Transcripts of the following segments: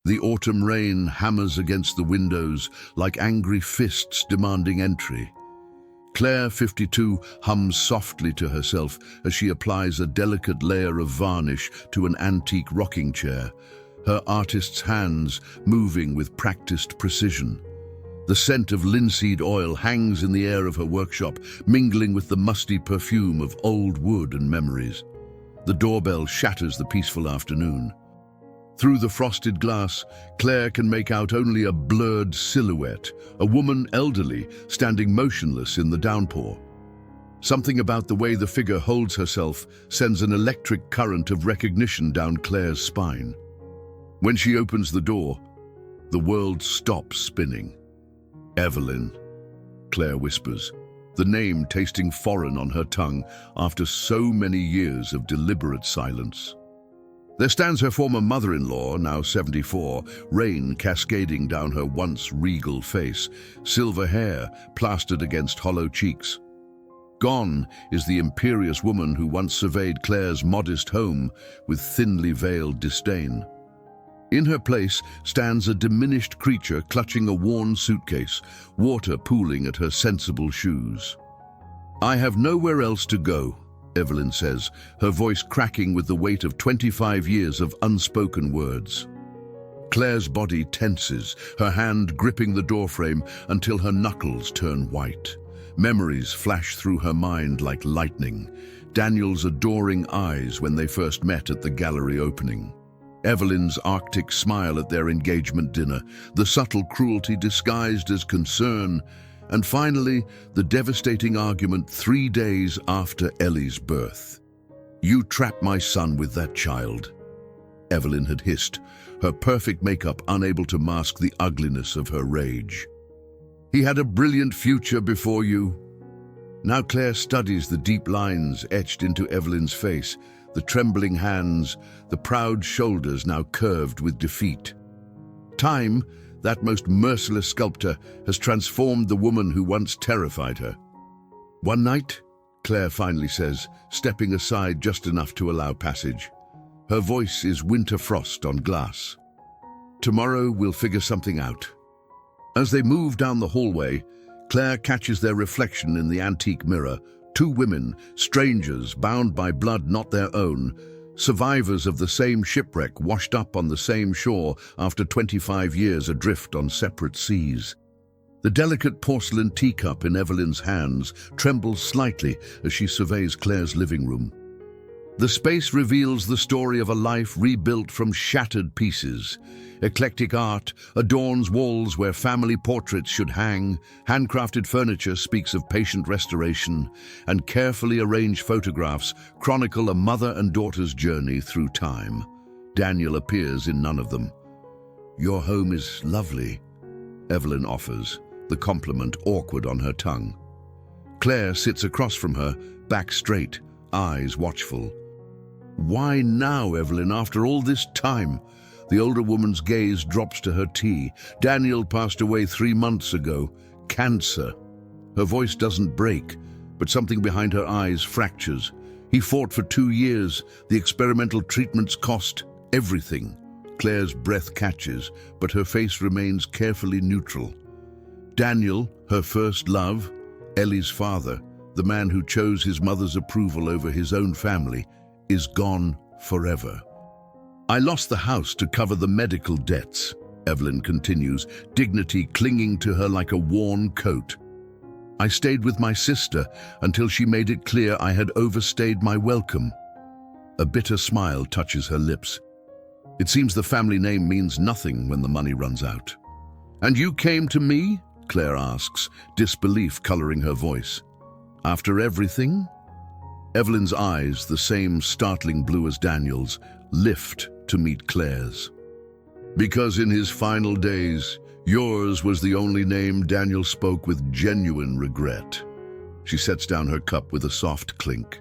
The autumn rain hammers against the windows like angry fists demanding entry. Claire, 52, hums softly to herself as she applies a delicate layer of varnish to an antique rocking chair, her artist's hands moving with practiced precision. The scent of linseed oil hangs in the air of her workshop, mingling with the musty perfume of old wood and memories. The doorbell shatters the peaceful afternoon. Through the frosted glass, Claire can make out only a blurred silhouette, a woman elderly, standing motionless in the downpour. Something about the way the figure holds herself sends an electric current of recognition down Claire's spine. When she opens the door, the world stops spinning. Evelyn, Claire whispers, the name tasting foreign on her tongue after so many years of deliberate silence. There stands her former mother-in-law, now 74, rain cascading down her once regal face, silver hair plastered against hollow cheeks. Gone is the imperious woman who once surveyed Claire's modest home with thinly veiled disdain. In her place stands a diminished creature clutching a worn suitcase, water pooling at her sensible shoes. "I have nowhere else to go," Evelyn says, her voice cracking with the weight of 25 years of unspoken words. Claire's body tenses, her hand gripping the doorframe until her knuckles turn white. Memories flash through her mind like lightning. Daniel's adoring eyes when they first met at the gallery opening. Evelyn's arctic smile at their engagement dinner, the subtle cruelty disguised as concern, and finally, the devastating argument 3 days after Ellie's birth. "You trapped my son with that child," Evelyn had hissed, her perfect makeup unable to mask the ugliness of her rage. "He had a brilliant future before you." Now Claire studies the deep lines etched into Evelyn's face, the trembling hands, the proud shoulders now curved with defeat. Time, that most merciless sculptor, has transformed the woman who once terrified her. "One night," Claire finally says, stepping aside just enough to allow passage. Her voice is winter frost on glass. "Tomorrow we'll figure something out." As they move down the hallway, Claire catches their reflection in the antique mirror, two women, strangers bound by blood not their own, survivors of the same shipwreck washed up on the same shore after 25 years adrift on separate seas. The delicate porcelain teacup in Evelyn's hands trembles slightly as she surveys Claire's living room. The space reveals the story of a life rebuilt from shattered pieces. Eclectic art adorns walls where family portraits should hang, handcrafted furniture speaks of patient restoration, and carefully arranged photographs chronicle a mother and daughter's journey through time. Daniel appears in none of them. "Your home is lovely," Evelyn offers, the compliment awkward on her tongue. Claire sits across from her, back straight, eyes watchful. "Why now, Evelyn, after all this time?" The older woman's gaze drops to her tea. "Daniel passed away 3 months ago. Cancer." Her voice doesn't break, but something behind her eyes fractures. "He fought for 2 years. The experimental treatments cost everything." Claire's breath catches, but her face remains carefully neutral. Daniel, her first love, Ellie's father, the man who chose his mother's approval over his own family, is gone forever. "I lost the house to cover the medical debts," Evelyn continues, dignity clinging to her like a worn coat. "I stayed with my sister until she made it clear I had overstayed my welcome." A bitter smile touches her lips. "It seems the family name means nothing when the money runs out." "And you came to me?" Claire asks, disbelief coloring her voice. "After everything?" Evelyn's eyes, the same startling blue as Daniel's, lift to meet Claire's. "Because in his final days, yours was the only name Daniel spoke with genuine regret." She sets down her cup with a soft clink.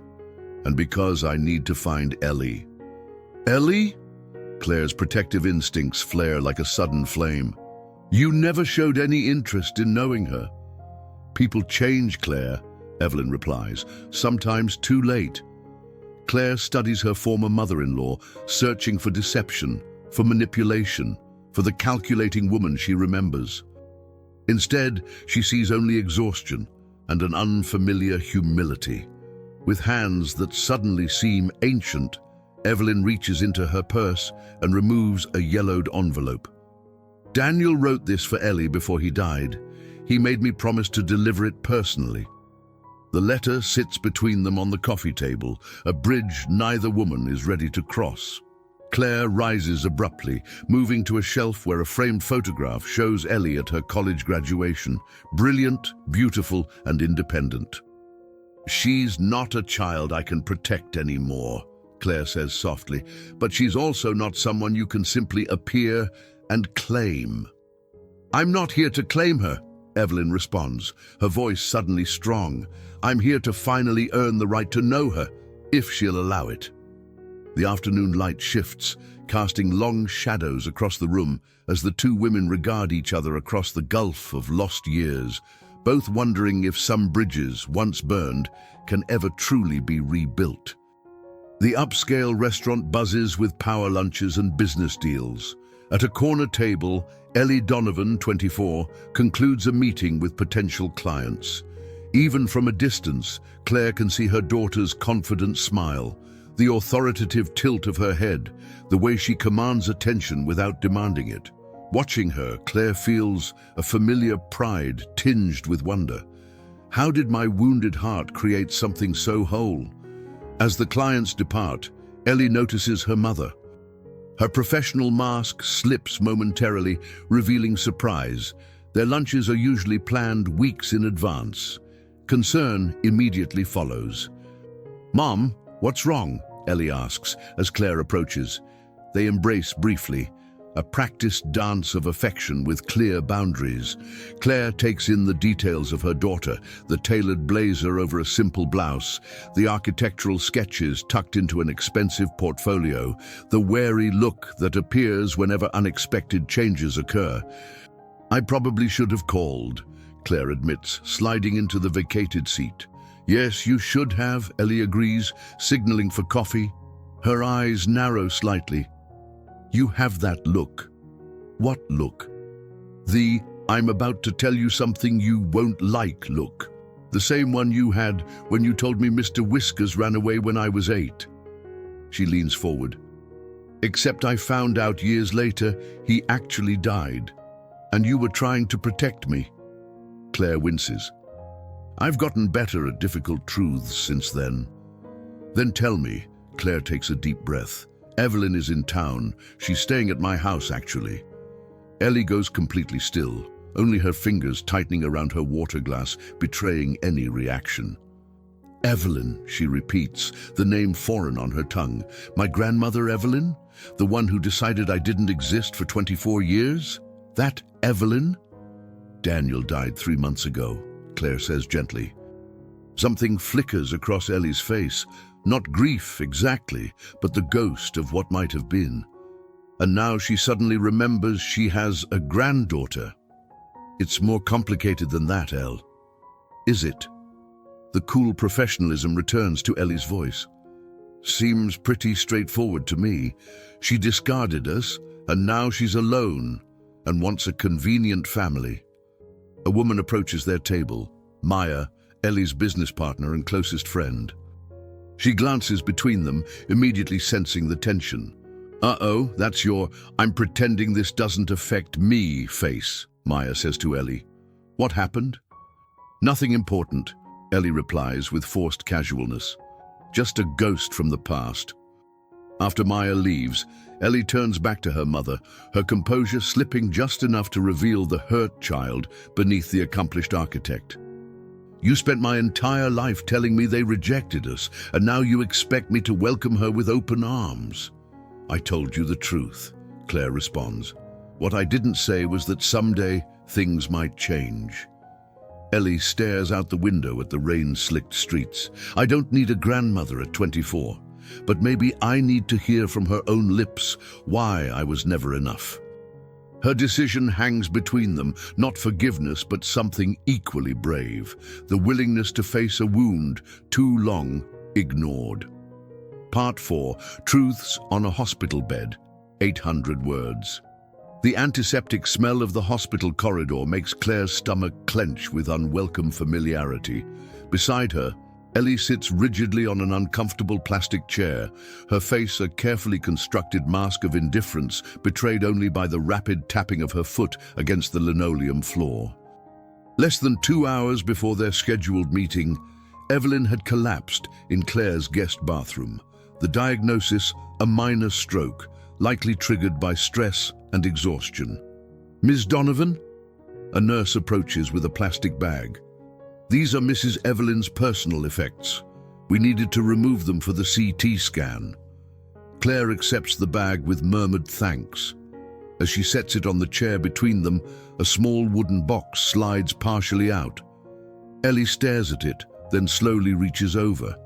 "And because I need to find Ellie." "Ellie?" Claire's protective instincts flare like a sudden flame. "You never showed any interest in knowing her." "People change, Claire," Evelyn replies, "sometimes too late." Claire studies her former mother-in-law, searching for deception, for manipulation, for the calculating woman she remembers. Instead, she sees only exhaustion and an unfamiliar humility. With hands that suddenly seem ancient, Evelyn reaches into her purse and removes a yellowed envelope. Daniel wrote this for Ellie before he died. He made me promise to deliver it personally. The letter sits between them on the coffee table, a bridge neither woman is ready to cross. Claire rises abruptly, moving to a shelf where a framed photograph shows Ellie at her college graduation, brilliant, beautiful, and independent. "She's not a child I can protect anymore," Claire says softly, "but she's also not someone you can simply appear and claim." "I'm not here to claim her," Evelyn responds, her voice suddenly strong. "I'm here to finally earn the right to know her, if she'll allow it." The afternoon light shifts, casting long shadows across the room as the two women regard each other across the gulf of lost years, both wondering if some bridges, once burned, can ever truly be rebuilt. The upscale restaurant buzzes with power lunches and business deals. At a corner table, Ellie Donovan, 24, concludes a meeting with potential clients. Even from a distance, Claire can see her daughter's confident smile, the authoritative tilt of her head, the way she commands attention without demanding it. Watching her, Claire feels a familiar pride tinged with wonder. How did my wounded heart create something so whole? As the clients depart, Ellie notices her mother. Her professional mask slips momentarily, revealing surprise. Their lunches are usually planned weeks in advance. Concern immediately follows. "Mom, what's wrong?" Ellie asks as Claire approaches. They embrace briefly, a practiced dance of affection with clear boundaries. Claire takes in the details of her daughter, the tailored blazer over a simple blouse, the architectural sketches tucked into an expensive portfolio, the wary look that appears whenever unexpected changes occur. "I probably should have called," Claire admits, sliding into the vacated seat. "Yes, you should have," Ellie agrees, signaling for coffee. Her eyes narrow slightly. "You have that look." "What look?" "The I'm about to tell you something you won't like look. The same one you had when you told me Mr. Whiskers ran away when I was 8. She leans forward. "Except I found out years later he actually died. And you were trying to protect me." Claire winces. "I've gotten better at difficult truths since then." "Then tell me." Claire takes a deep breath. "Evelyn is in town. She's staying at my house, actually." Ellie goes completely still, only her fingers tightening around her water glass, betraying any reaction. "Evelyn," she repeats, the name foreign on her tongue. "My grandmother Evelyn? The one who decided I didn't exist for 24 years? That Evelyn?" "Daniel died 3 months ago," Claire says gently. Something flickers across Ellie's face. Not grief exactly, but the ghost of what might have been. And now she suddenly remembers she has a granddaughter. "It's more complicated than that, Elle." "Is it?" The cool professionalism returns to Ellie's voice. "Seems pretty straightforward to me. She discarded us, and now she's alone, and wants a convenient family." A woman approaches their table, Maya, Ellie's business partner and closest friend. She glances between them, immediately sensing the tension. "Uh-oh, that's your 'I'm pretending this doesn't affect me' face," Maya says to Ellie. "What happened?" "Nothing important," Ellie replies with forced casualness. "Just a ghost from the past." After Maya leaves, Ellie turns back to her mother, her composure slipping just enough to reveal the hurt child beneath the accomplished architect. "You spent my entire life telling me they rejected us, and now you expect me to welcome her with open arms." "I told you the truth," Claire responds. "What I didn't say was that someday things might change." Ellie stares out the window at the rain-slicked streets. "I don't need a grandmother at 24, but maybe I need to hear from her own lips why I was never enough." Her decision hangs between them, not forgiveness, but something equally brave, the willingness to face a wound too long ignored. Part 4, Truths on a Hospital Bed, 800 words. The antiseptic smell of the hospital corridor makes Claire's stomach clench with unwelcome familiarity. Beside her, Ellie sits rigidly on an uncomfortable plastic chair, her face a carefully constructed mask of indifference, betrayed only by the rapid tapping of her foot against the linoleum floor. Less than 2 hours before their scheduled meeting, Evelyn had collapsed in Claire's guest bathroom. The diagnosis, a minor stroke, likely triggered by stress and exhaustion. "Ms. Donovan?" A nurse approaches with a plastic bag. "These are Mrs. Evelyn's personal effects. We needed to remove them for the CT scan." Claire accepts the bag with murmured thanks. As she sets it on the chair between them, a small wooden box slides partially out. Ellie stares at it, then slowly reaches over.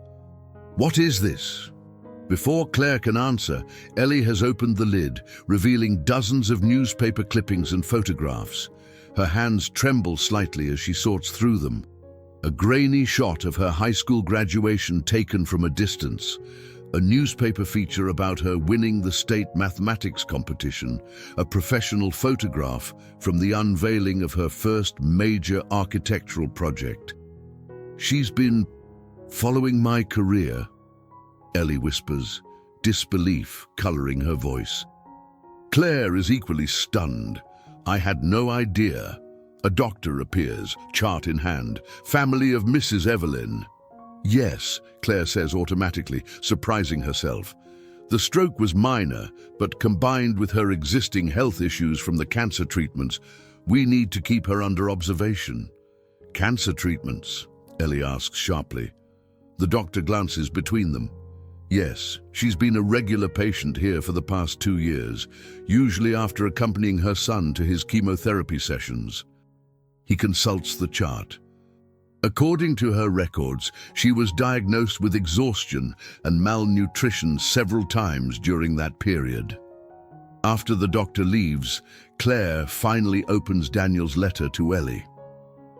"What is this?" Before Claire can answer, Ellie has opened the lid, revealing dozens of newspaper clippings and photographs. Her hands tremble slightly as she sorts through them. A grainy shot of her high school graduation taken from a distance. A newspaper feature about her winning the state mathematics competition. A professional photograph from the unveiling of her first major architectural project. "She's been following my career," Ellie whispers, disbelief coloring her voice. Claire is equally stunned. "I had no idea." A doctor appears, chart in hand. "Family of Mrs. Evelyn." "Yes," Claire says automatically, surprising herself. The stroke was minor, but combined with her existing health issues from the cancer treatments, we need to keep her under observation. "Cancer treatments?" Ellie asks sharply. The doctor glances between them. "Yes, she's been a regular patient here for the past 2 years, usually after accompanying her son to his chemotherapy sessions." He consults the chart. According to her records, she was diagnosed with exhaustion and malnutrition several times during that period. After the doctor leaves, Claire finally opens Daniel's letter to Ellie.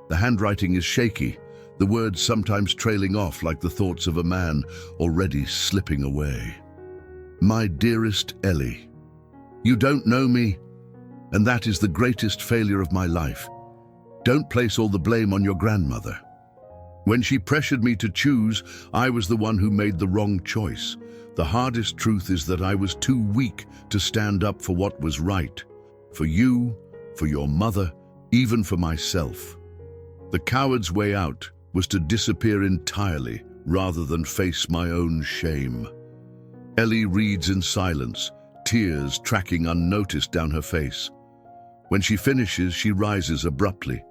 The handwriting is shaky, the words sometimes trailing off like the thoughts of a man already slipping away. "My dearest Ellie, you don't know me, and that is the greatest failure of my life. Don't place all the blame on your grandmother. When she pressured me to choose, I was the one who made the wrong choice. The hardest truth is that I was too weak to stand up for what was right. For you, for your mother, even for myself. The coward's way out was to disappear entirely rather than face my own shame." Ellie reads in silence, tears tracking unnoticed down her face. When she finishes, she rises abruptly.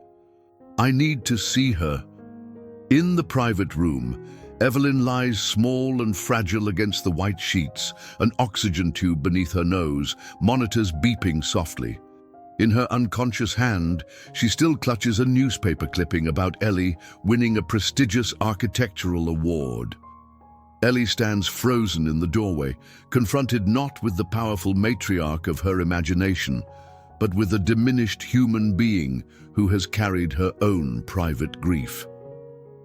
"I need to see her." In the private room, Evelyn lies small and fragile against the white sheets, an oxygen tube beneath her nose, monitors beeping softly. In her unconscious hand, she still clutches a newspaper clipping about Ellie winning a prestigious architectural award. Ellie stands frozen in the doorway, confronted not with the powerful matriarch of her imagination, but with a diminished human being who has carried her own private grief.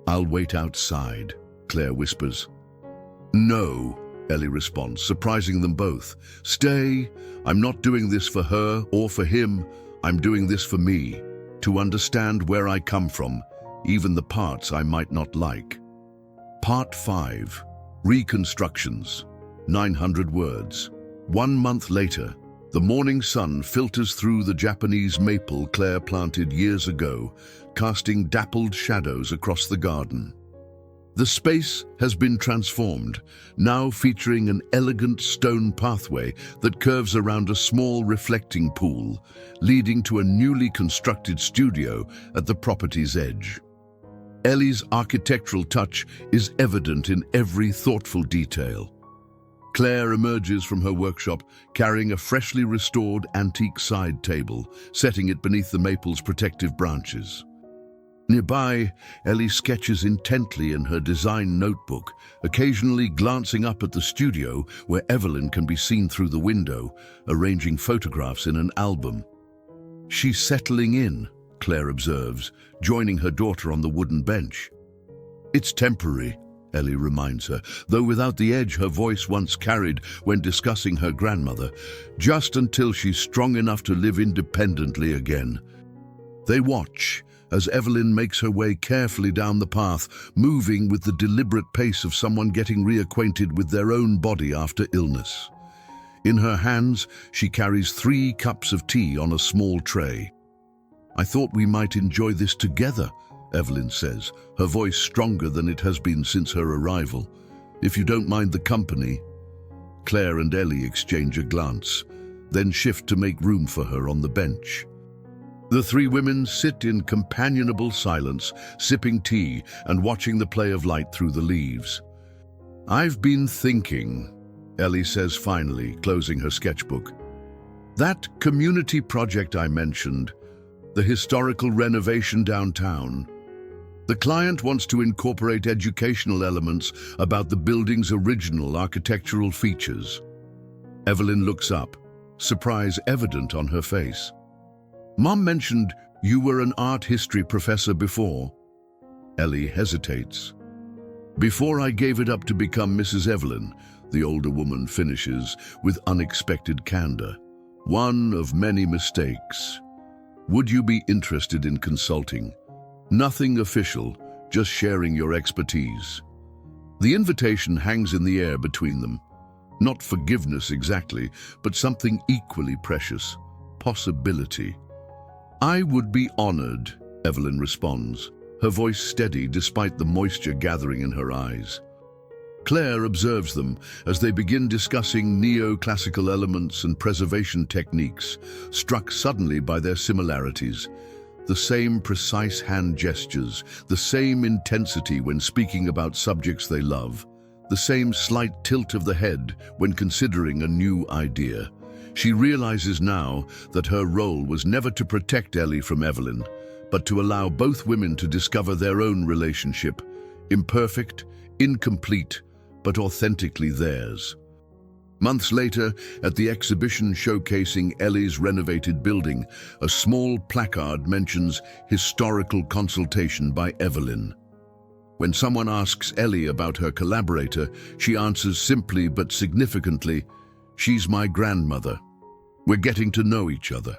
"I'll wait outside," Claire whispers. "No," Ellie responds, surprising them both. "Stay. I'm not doing this for her or for him. I'm doing this for me, to understand where I come from, even the parts I might not like." Part 5. Reconstructions. 900 words. 1 month later, the morning sun filters through the Japanese maple Claire planted years ago, casting dappled shadows across the garden. The space has been transformed, now featuring an elegant stone pathway that curves around a small reflecting pool, leading to a newly constructed studio at the property's edge. Ellie's architectural touch is evident in every thoughtful detail. Claire emerges from her workshop carrying a freshly restored antique side table, setting it beneath the maple's protective branches. Nearby, Ellie sketches intently in her design notebook, occasionally glancing up at the studio where Evelyn can be seen through the window, arranging photographs in an album. "She's settling in," Claire observes, joining her daughter on the wooden bench. "It's temporary," Ellie reminds her, though without the edge her voice once carried when discussing her grandmother, just until she's strong enough to live independently again. They watch as Evelyn makes her way carefully down the path, moving with the deliberate pace of someone getting reacquainted with their own body after illness. In her hands, she carries 3 cups of tea on a small tray. "I thought we might enjoy this together," Evelyn says, her voice stronger than it has been since her arrival. "If you don't mind the company." Claire and Ellie exchange a glance, then shift to make room for her on the bench. The 3 women sit in companionable silence, sipping tea and watching the play of light through the leaves. "I've been thinking," Ellie says finally, closing her sketchbook. "That community project I mentioned, the historical renovation downtown. The client wants to incorporate educational elements about the building's original architectural features." Evelyn looks up, surprise evident on her face. "Mom mentioned you were an art history professor before." Ellie hesitates. "Before I gave it up to become Mrs. Evelyn," the older woman finishes with unexpected candor. "One of many mistakes. Would you be interested in consulting? Nothing official, just sharing your expertise." The invitation hangs in the air between them. Not forgiveness exactly, but something equally precious: possibility. "I would be honored," Evelyn responds, her voice steady despite the moisture gathering in her eyes. Claire observes them as they begin discussing neoclassical elements and preservation techniques, struck suddenly by their similarities. The same precise hand gestures, the same intensity when speaking about subjects they love, the same slight tilt of the head when considering a new idea. She realizes now that her role was never to protect Ellie from Evelyn, but to allow both women to discover their own relationship, imperfect, incomplete, but authentically theirs. Months later, at the exhibition showcasing Ellie's renovated building, a small placard mentions historical consultation by Evelyn. When someone asks Ellie about her collaborator, she answers simply but significantly, "She's my grandmother. We're getting to know each other."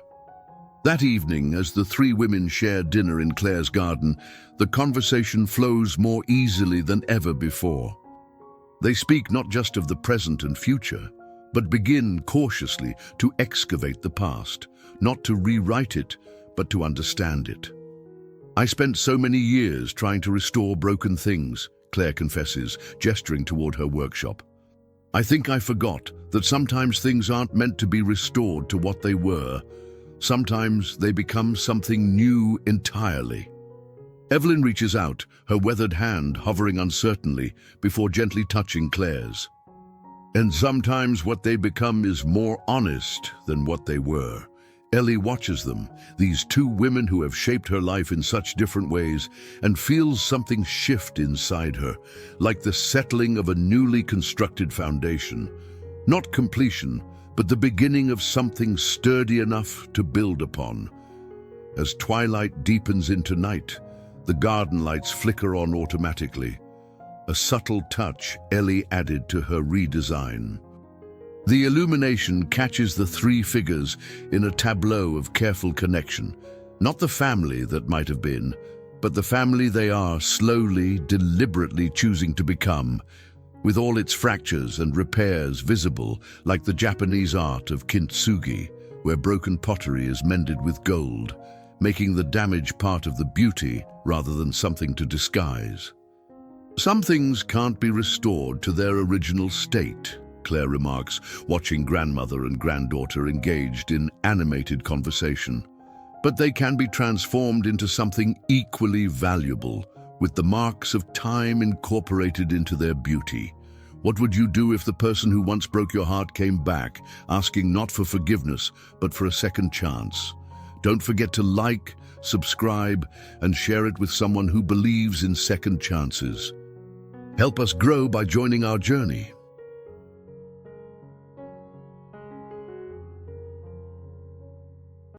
That evening, as the 3 women share dinner in Claire's garden, the conversation flows more easily than ever before. They speak not just of the present and future, but begin cautiously to excavate the past, not to rewrite it, but to understand it. "I spent so many years trying to restore broken things," Claire confesses, gesturing toward her workshop. "I think I forgot that sometimes things aren't meant to be restored to what they were. Sometimes they become something new entirely." Evelyn reaches out, her weathered hand hovering uncertainly before gently touching Claire's. "And sometimes what they become is more honest than what they were." Ellie watches them, these 2 women who have shaped her life in such different ways, and feels something shift inside her, like the settling of a newly constructed foundation. Not completion, but the beginning of something sturdy enough to build upon. As twilight deepens into night, the garden lights flicker on automatically, a subtle touch Ellie added to her redesign. The illumination catches the 3 figures in a tableau of careful connection, not the family that might have been, but the family they are slowly, deliberately choosing to become, with all its fractures and repairs visible like the Japanese art of kintsugi, where broken pottery is mended with gold, making the damage part of the beauty rather than something to disguise. "Some things can't be restored to their original state," Claire remarks, watching grandmother and granddaughter engaged in animated conversation. "But they can be transformed into something equally valuable, with the marks of time incorporated into their beauty. What would you do if the person who once broke your heart came back, asking not for forgiveness, but for a second chance? Don't forget to like, subscribe, and share it with someone who believes in second chances. Help us grow by joining our journey.